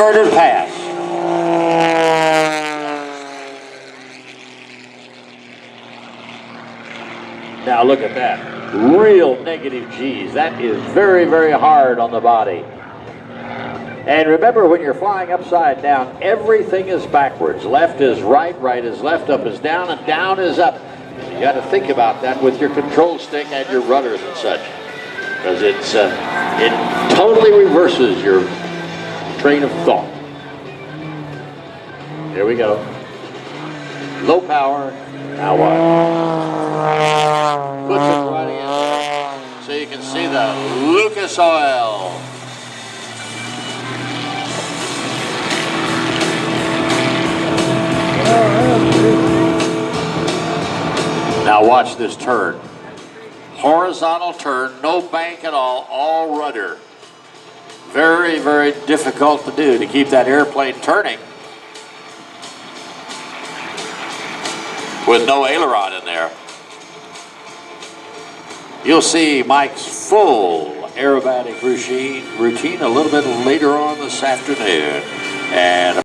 Inverted pass. Now look at that. Real negative G's. That is very, very hard on the body. And remember, when you're flying upside down, everything is backwards. Left is right, right is left, up is down, and down is up. You got to think about that with your control stick and your rudders and such, because it totally reverses your train of thought. Here we go. Low power. Now what? Push it right in so you can see the Lucas Oil. Now watch this turn. Horizontal turn, no bank at all rudder. Very, very difficult to do, to keep that airplane turning with no aileron in there. You'll see Mike's full aerobatic routine a little bit later on this afternoon. And